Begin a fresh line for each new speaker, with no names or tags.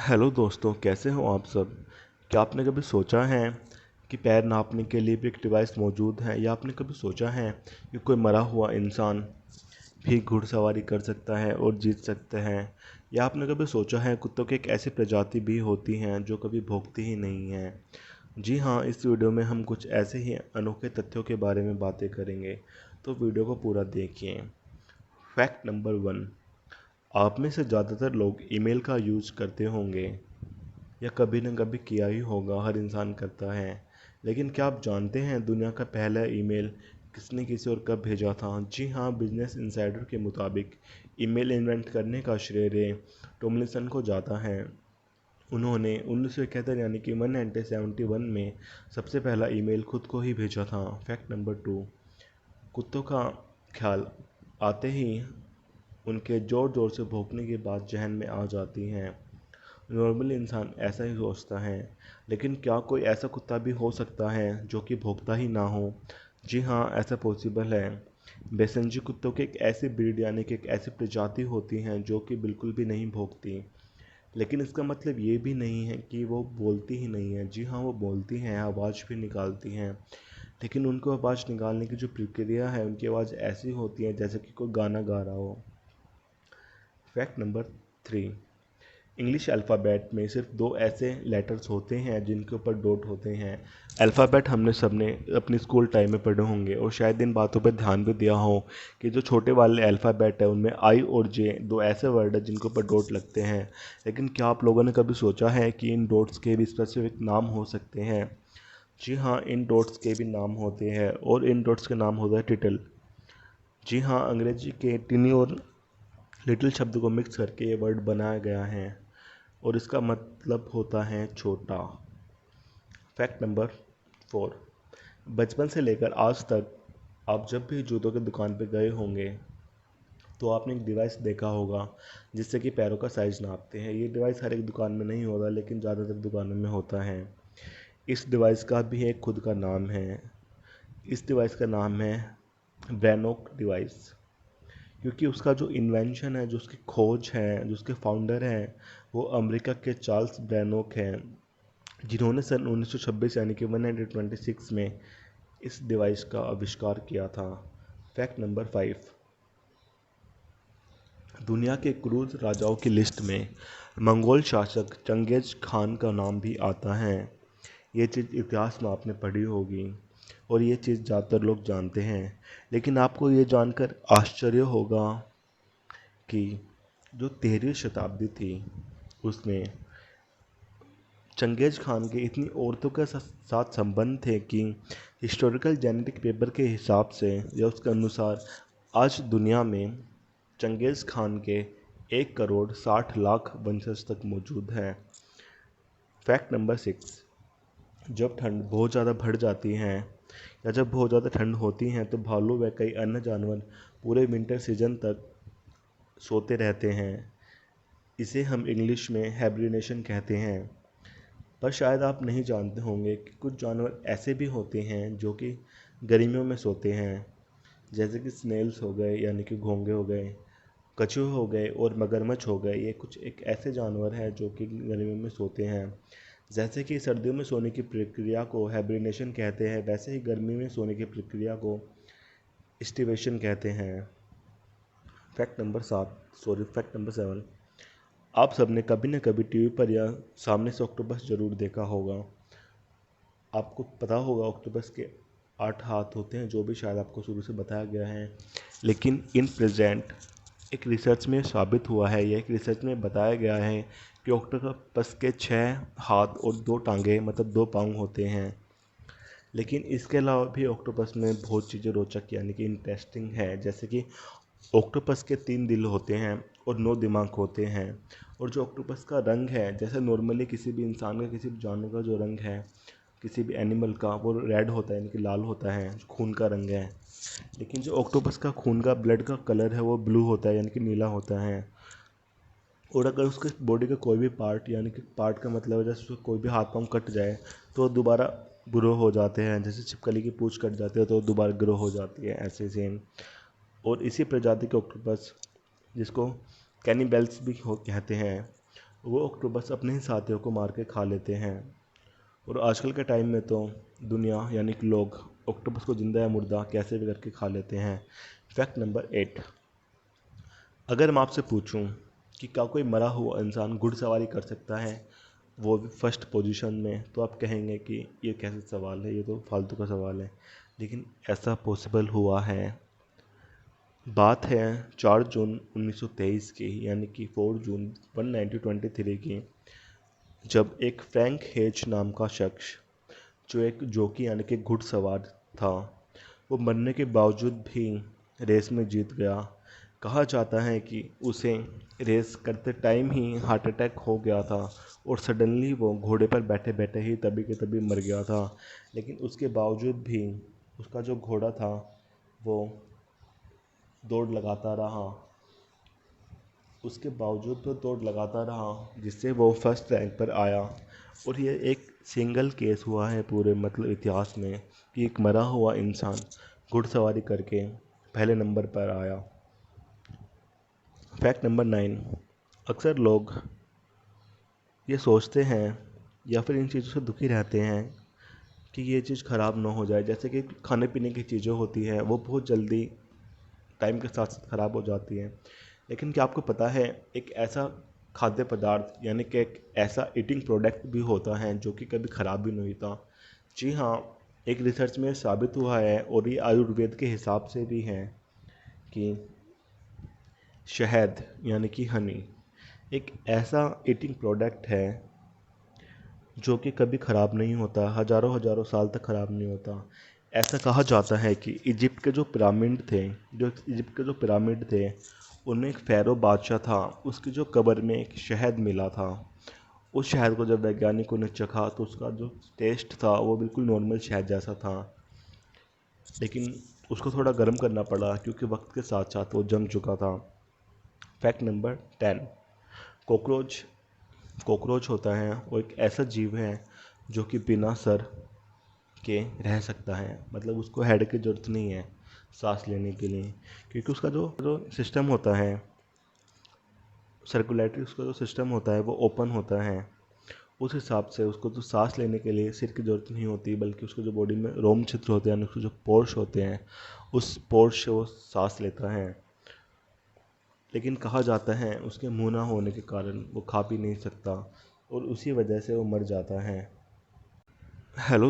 Hello दोस्तों, कैसे हो आप सब। क्या आपने कभी सोचा है कि पैर नापने के लिए भी एक डिवाइस मौजूद है, या आपने कभी सोचा है कि कोई मरा हुआ इंसान भी घुड़सवारी कर सकता है और जीत सकता है। या आपने कभी सोचा है कुत्तों की एक ऐसी प्रजाति भी होती हैं जो कभी भौंकती ही नहीं है। जी हाँ, इस वीडियो में हम कुछ ऐसे ही अनोखे तथ्यों के बारे में बातें करेंगे, तो वीडियो को पूरा देखिए। Fact number 1। आप में से ज़्यादातर लोग ईमेल का यूज़ करते होंगे या कभी न कभी किया ही होगा, हर इंसान करता है। लेकिन क्या आप जानते हैं दुनिया का पहला ईमेल किसने किसे और कब भेजा था? जी हाँ, बिजनेस इंसाइडर के मुताबिक ईमेल इन्वेंट करने का श्रेय टॉमलिंसन को जाता है। उन्होंने 1971 यानी कि 1971 में सबसे पहला ईमेल खुद को ही भेजा था। Fact number 2। कुत्तों का ख्याल आते ही उनके ज़ोर ज़ोर से भौंकने की बात जहन में आ जाती है। नॉर्मल इंसान ऐसा ही सोचता है, लेकिन क्या कोई ऐसा कुत्ता भी हो सकता है जो कि भौंकता ही ना हो? जी हाँ, ऐसा पॉसिबल है। बेसनजी कुत्तों की एक ऐसी ब्रीड यानी कि एक ऐसी प्रजाति होती हैं जो कि बिल्कुल भी नहीं भौंकती। लेकिन इसका मतलब ये भी नहीं है कि वो बोलती ही नहीं है। जी हाँ, वो बोलती हैं, आवाज़ भी निकालती हैं। लेकिन उनको आवाज़ निकालने की जो प्रक्रिया है, उनकी आवाज़ ऐसी होती है जैसे कि कोई गाना गा रहा हो। Fact number 3। इंग्लिश अल्फ़ाबेट में सिर्फ दो ऐसे लेटर्स होते हैं जिनके ऊपर डॉट होते हैं। अल्फ़ाबेट हमने सबने अपनी स्कूल टाइम में पढ़े होंगे और शायद इन बातों पर ध्यान भी दिया हो कि जो छोटे वाले अल्फ़ाबेट है उनमें आई और जे दो ऐसे वर्ड है जिनके ऊपर डॉट लगते हैं। लेकिन क्या आप लोगों ने कभी सोचा है कि इन डॉट्स के भी स्पेसिफिक नाम हो सकते हैं? जी हाँ, इन डॉट्स के भी नाम होते हैं और इन डॉट्स के नाम होता है टिटल। जी हाँ, अंग्रेजी के टिनी और लिटिल शब्द को मिक्स करके ये वर्ड बनाया गया है और इसका मतलब होता है छोटा। Fact number 4। बचपन से लेकर आज तक आप जब भी जूतों की दुकान पर गए होंगे तो आपने एक डिवाइस देखा होगा जिससे कि पैरों का साइज़ नापते हैं। ये डिवाइस हर एक दुकान में नहीं होता, लेकिन ज़्यादातर दुकानों में होता है। इस डिवाइस का भी एक खुद का नाम है। इस डिवाइस का नाम है ब्रेनोक डिवाइस, क्योंकि उसका जो इन्वेंशन है, जो उसकी खोज है, जो उसके फाउंडर हैं, वो अमेरिका के चार्ल्स ब्रेनोक हैं, जिन्होंने सन 1926 यानी कि 1926 में इस डिवाइस का आविष्कार किया था। Fact number 5। दुनिया के क्रूज राजाओं की लिस्ट में मंगोल शासक चंगेज खान का नाम भी आता है। ये चीज़ इतिहास में आपने पढ़ी होगी और ये चीज़ ज़्यादातर लोग जानते हैं। लेकिन आपको ये जानकर आश्चर्य होगा कि जो 13वीं शताब्दी थी उसमें चंगेज खान के इतनी औरतों के साथ संबंध थे कि हिस्टोरिकल जेनेटिक पेपर के हिसाब से या उसके अनुसार आज दुनिया में चंगेज़ खान के 1 करोड़ 60 लाख वंशज तक मौजूद हैं। Fact number 6। जब ठंड बहुत ज़्यादा बढ़ जाती है या जब बहुत ज़्यादा ठंड होती है तो भालू व कई अन्य जानवर पूरे विंटर सीजन तक सोते रहते हैं। इसे हम इंग्लिश में हाइबरनेशन कहते हैं। पर शायद आप नहीं जानते होंगे कि कुछ जानवर ऐसे भी होते हैं जो कि गर्मियों में सोते हैं, जैसे कि स्नेल्स हो गए यानी कि घोंगे हो गए, कछुए हो गए और मगरमच्छ हो गए। ये कुछ एक ऐसे जानवर हैं जो कि गर्मियों में सोते हैं। जैसे कि सर्दियों में सोने की प्रक्रिया को हाइबरनेशन कहते हैं, वैसे ही गर्मी में सोने की प्रक्रिया को स्टिवेशन कहते हैं। Fact number 7। आप सबने कभी न कभी टीवी पर या सामने से ऑक्टोपस जरूर देखा होगा। आपको पता होगा ऑक्टोपस के 8 हाथ होते हैं, जो भी शायद आपको शुरू से बताया गया है। लेकिन इन प्रेजेंट एक रिसर्च में साबित हुआ है, या एक रिसर्च में बताया गया है कि ऑक्टोपस के 6 हाथ और 2 टांगे मतलब 2 पाँव होते हैं। लेकिन इसके अलावा भी ऑक्टोपस में बहुत चीज़ें रोचक यानी कि इंटरेस्टिंग है, जैसे कि ऑक्टोपस के 3 दिल होते हैं और 9 दिमाग होते हैं। और जो ऑक्टोपस का रंग है, जैसे नॉर्मली किसी भी इंसान का, किसी भी जानवर का जो रंग है, किसी भी एनिमल का, वो रेड होता है यानी कि लाल होता है, जो खून का रंग है। लेकिन जो ऑक्टोपस का खून का ब्लड का कलर है वो ब्लू होता है यानी कि नीला होता है। और अगर उसके बॉडी का कोई भी पार्ट, यानी कि पार्ट का मतलब है जैसे उसका कोई भी हाथ पाँव कट जाए तो दोबारा ग्रो हो जाते हैं। जैसे छिपकली की पूँछ कट जाती है तो दोबारा ग्रो हो जाती है, ऐसे सेम। और इसी प्रजाति के ऑक्टोपस, जिसको कैनिबल्स भी कहते हैं, वो ऑक्टोपस अपने ही साथियों को मार के खा लेते हैं। और आजकल के टाइम में तो दुनिया यानी कि लोग ऑक्टोपस को जिंदा या मुर्दा कैसे भी करके खा लेते हैं। फैक्ट नंबर 8, अगर मैं आपसे पूछूं कि क्या कोई मरा हुआ इंसान घुड़सवारी कर सकता है, वो भी फर्स्ट पोजीशन में, तो आप कहेंगे कि ये कैसे सवाल है, ये तो फालतू का सवाल है। लेकिन ऐसा पॉसिबल हुआ है। बात है 4 जून 1923 की, यानी कि 4 जून 1923 की, जब एक फ्रैंक हेज नाम का शख्स, जो एक जॉकी यानी कि घुड़सवार था, वो मरने के बावजूद भी रेस में जीत गया। कहा जाता है कि उसे रेस करते टाइम ही हार्ट अटैक हो गया था और सडनली वो घोड़े पर बैठे बैठे ही तभी के तभी मर गया था। लेकिन उसके बावजूद भी उसका जो घोड़ा था वो दौड़ लगाता रहा, उसके बावजूद वो दौड़ लगाता रहा, जिससे वो फर्स्ट रैंक पर आया। और ये एक सिंगल केस हुआ है पूरे मतलब इतिहास में कि एक मरा हुआ इंसान घुड़सवारी करके पहले नंबर पर आया। फैक्ट नंबर 9, अक्सर लोग ये सोचते हैं या फिर इन चीज़ों से दुखी रहते हैं कि ये चीज़ ख़राब ना हो जाए। जैसे कि खाने पीने की चीज़ें होती हैं वो बहुत जल्दी टाइम के साथ साथ ख़राब हो जाती हैं। लेकिन क्या आपको पता है एक ऐसा खाद्य पदार्थ यानी कि एक ऐसा ईटिंग प्रोडक्ट भी होता है जो कि कभी ख़राब भी नहीं होता? जी हाँ, एक रिसर्च में साबित हुआ है और ये आयुर्वेद के हिसाब से भी है कि शहद यानी कि हनी एक ऐसा ईटिंग प्रोडक्ट है जो कि कभी ख़राब नहीं होता, हज़ारों हज़ारों साल तक ख़राब नहीं होता। ऐसा कहा जाता है कि इजिप्ट के जो पिरामिड थे, उनमें एक फ़ैरो बादशाह था, उसकी जो कब्र में एक शहद मिला था। उस शहद को जब वैज्ञानिकों ने चखा तो उसका जो टेस्ट था वो बिल्कुल नॉर्मल शहद जैसा था। लेकिन उसको थोड़ा गर्म करना पड़ा क्योंकि वक्त के साथ साथ वो जम चुका था। फैक्ट नंबर 10, कॉकरोच कॉकरोच होता है वो एक ऐसा जीव है जो कि बिना सर के रह सकता है। मतलब उसको हेड की ज़रूरत नहीं है सांस लेने के लिए, क्योंकि उसका जो जो सिस्टम होता है, सर्कुलेटरी उसका जो सिस्टम होता है वो ओपन होता है। उस हिसाब से उसको तो सांस लेने के लिए सिर की ज़रूरत नहीं होती, बल्कि उसको जो बॉडी में रोम छिद्र होते हैं यानी उसके जो पोर्स होते हैं, उस पोर्स से वो सांस लेता है। लेकिन कहा जाता है उसके मुंह ना होने के कारण वो खा पी नहीं सकता और उसी वजह से वो मर जाता है। हेलो